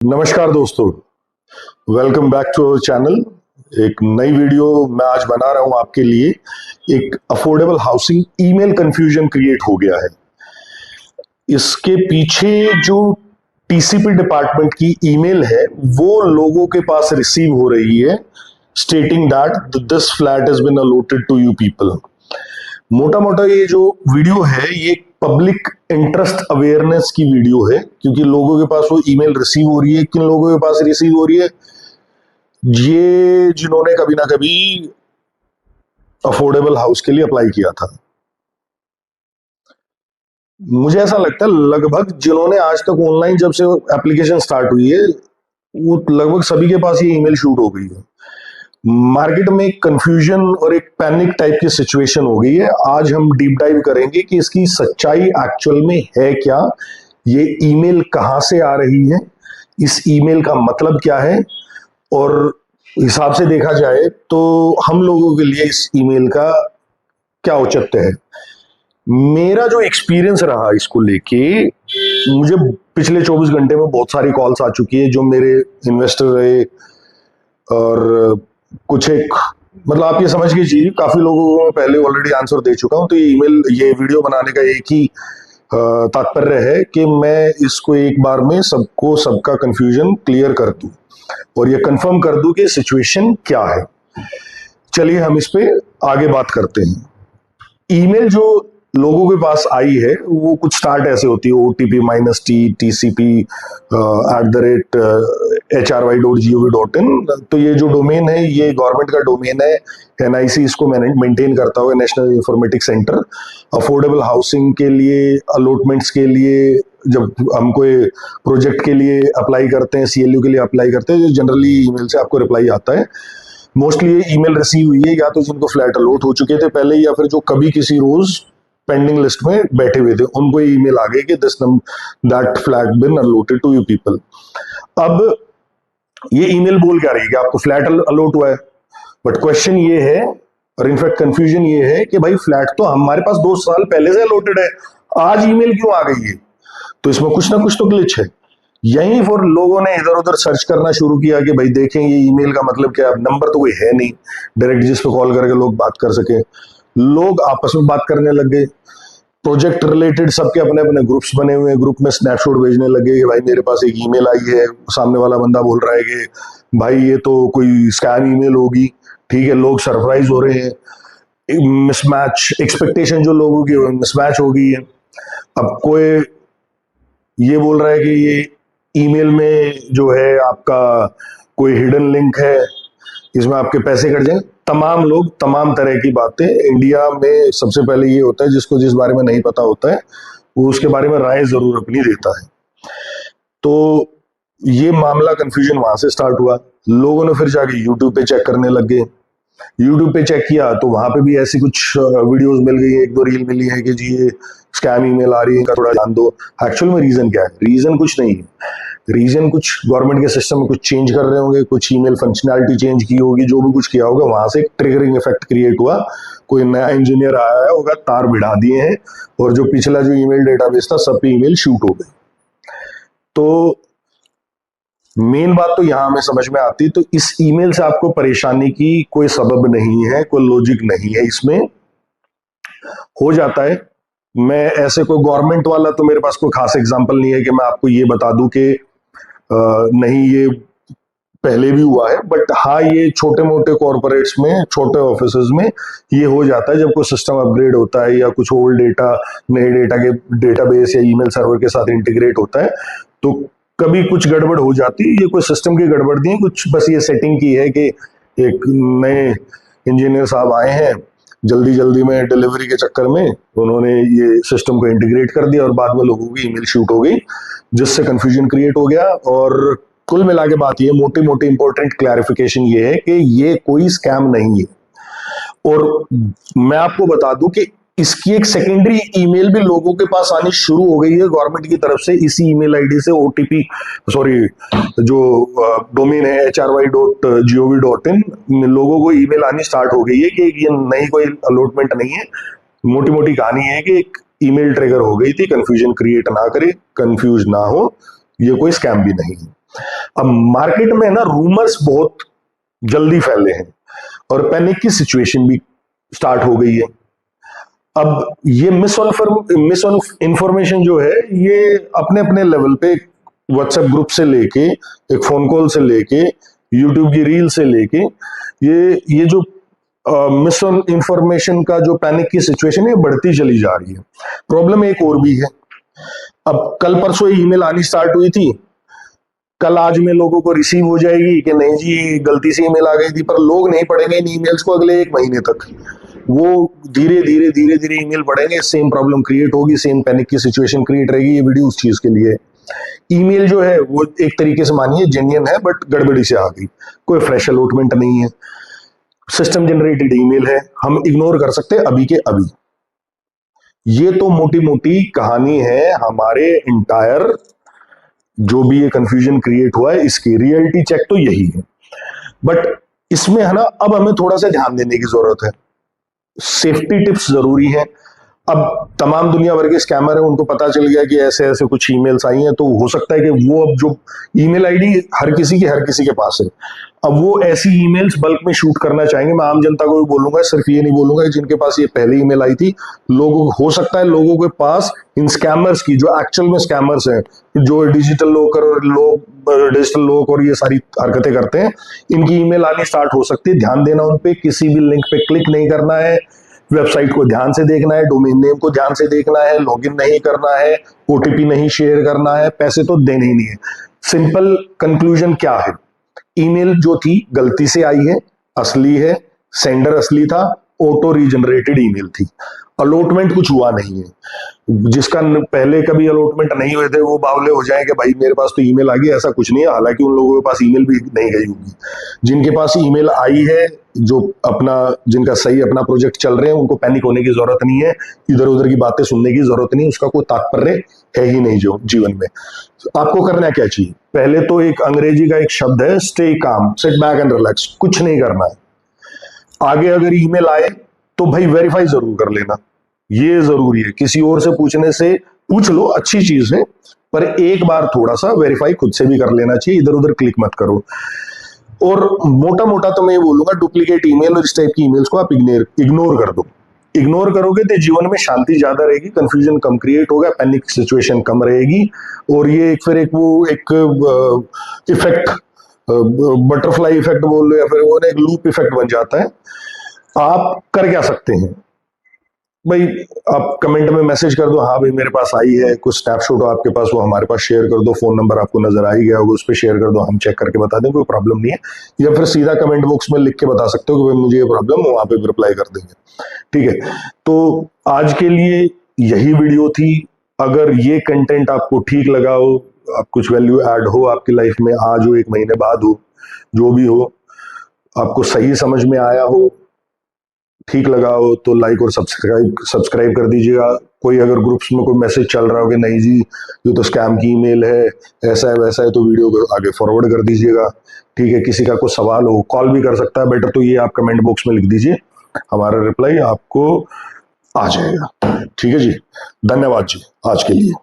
नमस्कार दोस्तों, welcome back to our channel. एक नई वीडियो मैं आज बना रहा हूं आपके लिए। एक affordable housing email confusion create हो गया है। इसके पीछे जो टीसीपी डिपार्टमेंट की ईमेल है वो लोगों के पास रिसीव हो रही है, stating that this flat has been allotted to you people. मोटा मोटा ये जो वीडियो है ये पब्लिक इंटरेस्ट अवेयरनेस की वीडियो है, क्योंकि लोगों के पास वो ईमेल रिसीव हो रही है। किन लोगों के पास रिसीव हो रही है? ये जिन्होंने कभी ना कभी अफोर्डेबल हाउस के लिए अप्लाई किया था। मुझे ऐसा लगता है लगभग जिन्होंने आज तक ऑनलाइन जब से एप्लीकेशन स्टार्ट हुई है वो लगभग सभी के पास ये ईमेल शूट हो गई है। मार्केट में एक कंफ्यूजन और एक पैनिक टाइप की सिचुएशन हो गई है। आज हम डीप डाइव करेंगे कि इसकी सच्चाई एक्चुअल में है क्या, ये ईमेल कहां से आ रही है, इस ईमेल का मतलब क्या है, और हिसाब से देखा जाए तो हम लोगों के लिए इस ईमेल का क्या औचित्य है। मेरा जो एक्सपीरियंस रहा इसको लेके, मुझे पिछले 24 घंटे में बहुत सारी कॉल्स आ चुकी है जो मेरे इन्वेस्टर रहे, और कुछ एक मतलब आप ये समझ लीजिए काफी लोगों को मैं पहले ऑलरेडी आंसर दे चुका हूं। तो ये वीडियो बनाने का एक ही तात्पर्य है कि मैं इसको एक बार में सबको सबका कंफ्यूजन क्लियर कर दूं और ये कंफर्म कर दूं कि सिचुएशन क्या है। चलिए हम इस पे आगे बात करते हैं। ईमेल जो लोगों के पास आई है वो कुछ स्टार्ट ऐसे होती है, OTP -T tcp@hry.gov.in। तो ये जो डोमेन है ये गवर्नमेंट का डोमेन है, NIC इसको मेंटेन करता हुआ, national informatics centre. Affordable housing के लिए, अलॉटमेंट्स के लिए, जब हम कोई प्रोजेक्ट के लिए अप्लाई करते हैं, CLU के लिए अप्लाई करते हैं, जनरली ईमेल से आपको रिप्लाई आता है। मोस्टली ये ईमेल रिसीव हुई है या तो जिनको फ्लैट अलॉट हो चुके थे पहले, या फिर जो कभी किसी रोज पेंडिंग लिस्ट में बैठे हुए थे, उनको ईमेल आ गई कि that flat been allotted to you people. अब ये ईमेल बोल क्या रही है कि आपको फ्लैट अलॉट हुआ है, बट क्वेश्चन ये है और इनफैक्ट कंफ्यूजन ये है कि भाई फ्लैट तो हमारे पास 2 साल पहले से अलॉटेड है, आज ईमेल क्यों आ गई है? तो इसमें कुछ ना कुछ तो ग्लिच है। यहीं पर लोगों ने इधर उधर सर्च करना शुरू किया कि भाई देखें ये ईमेल का मतलब क्या है। नंबर तो कोई है नहीं डायरेक्ट जिस पे कॉल करके लोग बात कर सके। लोग आपस में बात करने लग गए, प्रोजेक्ट रिलेटेड सबके अपने अपने ग्रुप्स बने हुए हैं, ग्रुप में स्नैपशॉट भेजने लगे कि भाई मेरे पास एक ईमेल आई है, सामने वाला बंदा बोल रहा है कि भाई ये तो कोई स्कैम ईमेल होगी। ठीक है, लोग सरप्राइज हो रहे हैं, मिसमैच एक्सपेक्टेशन जो लोगों की मिसमैच हो गई है। अब कोई ये बोल रहा है कि ये ईमेल में जो है आपका कोई हिडन लिंक है, इसमें आपके पैसे कट जाएंगे। तमाम लोग तमाम तरह की बातें। इंडिया में सबसे पहले ये होता है जिसको जिस बारे में नहीं पता होता है वो उसके बारे में राय जरूर अपनी देता है। तो ये मामला कंफ्यूजन वहां से स्टार्ट हुआ। लोगों ने फिर जाके यूट्यूब पे चेक करने लग गए। यूट्यूब पे चेक किया तो वहां पे भी ऐसी कुछ वीडियोस मिल गई है, 1-2 रील मिली है कि जी ये स्कैम ईमेल आ रही है, इनका थोड़ा ध्यान दो। एक्चुअल में रीजन क्या है? रीजन कुछ नहीं है। रीजन कुछ गवर्नमेंट के सिस्टम में कुछ चेंज कर रहे होंगे, कुछ ईमेल फंक्शनैलिटी चेंज की होगी, जो भी कुछ किया होगा वहां से एक ट्रिगरिंग इफेक्ट क्रिएट हुआ। कोई नया इंजीनियर आया है होगा, तार भिड़ा दिए हैं और जो पिछला जो ईमेल डेटाबेस था सब पे ईमेल शूट हो गई। तो मेन बात तो यहां हमें समझ में आती, तो इस ईमेल से आपको परेशानी की कोई सबब नहीं है, कोई लॉजिक नहीं है इसमें। हो जाता है, मैं ऐसे कोई गवर्नमेंट वाला तो मेरे पास कोई खास एग्जांपल नहीं है कि मैं आपको ये बता दूं कि नहीं ये पहले भी हुआ है, बट हाँ ये छोटे मोटे कॉर्पोरेट्स में, छोटे ऑफिसेज में ये हो जाता है जब कोई सिस्टम अपग्रेड होता है या कुछ ओल्ड डेटा नए डेटा के डेटाबेस या ईमेल सर्वर के साथ इंटीग्रेट होता है तो कभी कुछ गड़बड़ हो जाती है। ये कोई सिस्टम की गड़बड़ नहीं है, कुछ बस ये सेटिंग की है कि एक नए इंजीनियर साहब आए हैं, जल्दी जल्दी में डिलीवरी के चक्कर में उन्होंने ये सिस्टम को इंटीग्रेट कर दिया और बाद में लोगों की ईमेल शूट हो गई, जिससे कंफ्यूजन क्रिएट हो गया। और कुल मिला के बात ये मोटी मोटी इंपॉर्टेंट क्लैरिफिकेशन ये है कि ये कोई स्कैम नहीं है। और मैं आपको बता दूं कि इसकी एक सेकेंडरी ईमेल भी लोगों के पास आनी शुरू हो गई है गवर्नमेंट की तरफ से। इसी ईमेल आईडी से OTP जो डोमेन है hry.gov.in, लोगों को ईमेल आनी स्टार्ट हो गई है कि ये नई कोई अलॉटमेंट नहीं है। मोटी मोटी कहानी है कि एक ईमेल ट्रिगर हो गई थी। कंफ्यूजन क्रिएट ना करे, कंफ्यूज ना हो, ये कोई स्कैम भी नहीं है। अब मार्केट में ना रूमर्स बहुत जल्दी फैले हैं और पैनिक की सिचुएशन भी स्टार्ट हो गई है। अब ये मिस इन्फॉर्मेशन जो है ये अपने अपने लेवल पे व्हाट्सएप ग्रुप से लेके, एक फोन कॉल से लेके, यूट्यूब की रील से लेके, ये जो मिस इन्फॉर्मेशन का जो पैनिक की सिचुएशन है बढ़ती चली जा रही है। प्रॉब्लम एक और भी है। अब कल परसों ईमेल आनी स्टार्ट हुई थी, कल आज में लोगों को रिसीव हो जाएगी कि नहीं जी गलती से ईमेल आ गई थी, पर लोग नहीं पढ़ेंगे इन ईमेल्स को अगले 1 महीने तक। वो धीरे धीरे ईमेल पढ़ेंगे, सेम प्रॉब्लम क्रिएट होगी, सेम पैनिक की सिचुएशन क्रिएट रहेगी। ये वीडियो उस चीज के लिए। ईमेल जो है वो एक तरीके से मानिए जेन्युइन है, बट गड़बड़ी से आ गई, कोई फ्रेश अलॉटमेंट नहीं है, सिस्टम जनरेटेड ईमेल है, हम इग्नोर कर सकते हैं अभी के अभी। ये तो मोटी मोटी कहानी है हमारे इंटायर जो भी ये कंफ्यूजन क्रिएट हुआ है इसकी। रियलिटी चेक तो यही है, बट इसमें है ना अब हमें थोड़ा सा ध्यान देने की जरूरत है। सेफ्टी टिप्स जरूरी है। अब तमाम दुनिया भर के स्कैमर है, उनको पता चल गया कि ऐसे ऐसे कुछ ईमेल्स आई हैं, तो हो सकता है कि वो अब जो ईमेल आईडी हर किसी के पास है, अब वो ऐसी ईमेल्स बल्क में शूट करना चाहेंगे। मैं आम जनता को भी बोलूंगा, सिर्फ ये नहीं बोलूंगा कि जिनके पास ये पहले ईमेल आई थी, लोगों को हो सकता है लोगों के पास इन स्कैमर्स की, जो एक्चुअल में स्कैमर्स हैं, जो डिजिटल लोग और ये सारी हरकतें करते हैं, इनकी ईमेल आनी स्टार्ट हो सकती है। ध्यान देना उन पे, किसी भी लिंक पे क्लिक नहीं करना है, वेबसाइट को ध्यान से देखना है, डोमेन नेम को ध्यान से देखना है, लॉगिन नहीं करना है, ओटीपी नहीं शेयर करना है, पैसे तो देने ही नहीं है। सिंपल कंक्लूजन क्या है? ईमेल जो थी गलती से आई है, असली है, सेंडर असली था, ऑटो रीजनरेटेड ईमेल थी, अलॉटमेंट कुछ हुआ नहीं है। जिसका पहले कभी अलॉटमेंट नहीं हुए थे वो बावले हो जाए कि भाई मेरे पास तो ईमेल आ गई, ऐसा कुछ नहीं है। हालांकि उन लोगों के पास ईमेल भी नहीं गई होगी। जिनके पास ईमेल आई है, जो जिनका सही अपना प्रोजेक्ट चल रहे हैं, उनको पैनिक होने की जरूरत नहीं है, इधर उधर की बातें सुनने की जरूरत नहीं, उसका कोई तात्पर्य है ही नहीं जो जीवन में। आपको करना क्या चाहिए? पहले तो एक अंग्रेजी का एक शब्द है stay calm, sit back and relax, कुछ नहीं करना है। आगे अगर ईमेल आए तो भाई वेरीफाई जरूर कर लेना, ये जरूरी है। किसी और से पूछने से पूछ लो, अच्छी चीज है, पर एक बार थोड़ा सा वेरीफाई खुद से भी कर लेना चाहिए, इधर उधर क्लिक मत करो। और मोटा मोटा तो मैं ये बोलूंगा, डुप्लीकेट ईमेल और इस टाइप की ईमेल्स को आप इग्नोर कर दो। इग्नोर करोगे तो जीवन में शांति ज्यादा रहेगी, कंफ्यूजन कम क्रिएट होगा, पैनिक सिचुएशन कम रहेगी। और ये फिर एक इफेक्ट, बटरफ्लाई इफेक्ट बोल लो या फिर वो एक लूप इफेक्ट बन जाता है। आप कर क्या सकते हैं भाई? आप कमेंट में मैसेज कर दो, हाँ भाई मेरे पास आई है, कुछ स्नैपशॉट हो आपके पास वो हमारे पास शेयर कर दो, फोन नंबर आपको नजर आ ही गया होगा, उस पर शेयर कर दो, हम चेक करके बता दें, कोई प्रॉब्लम नहीं है। या फिर सीधा कमेंट बॉक्स में लिख के बता सकते हो कि भाई मुझे ये प्रॉब्लम, वहां पे रिप्लाई कर देंगे। ठीक है, तो आज के लिए यही वीडियो थी। अगर ये कंटेंट आपको ठीक लगा हो, आप कुछ वैल्यू ऐड हो आपकी लाइफ में, आज हो 1 महीने बाद हो, जो भी हो, आपको सही समझ में आया हो, ठीक लगा हो, तो लाइक और सब्सक्राइब कर दीजिएगा। कोई अगर ग्रुप्स में कोई मैसेज चल रहा हो कि नहीं जी ये तो स्कैम की ईमेल है, ऐसा है वैसा है, तो वीडियो को आगे फॉरवर्ड कर दीजिएगा। ठीक है, किसी का कोई सवाल हो, कॉल भी कर सकता है, बेटर तो ये आप कमेंट बॉक्स में लिख दीजिए, हमारा रिप्लाई आपको आ जाएगा। ठीक है जी, धन्यवाद जी आज के लिए।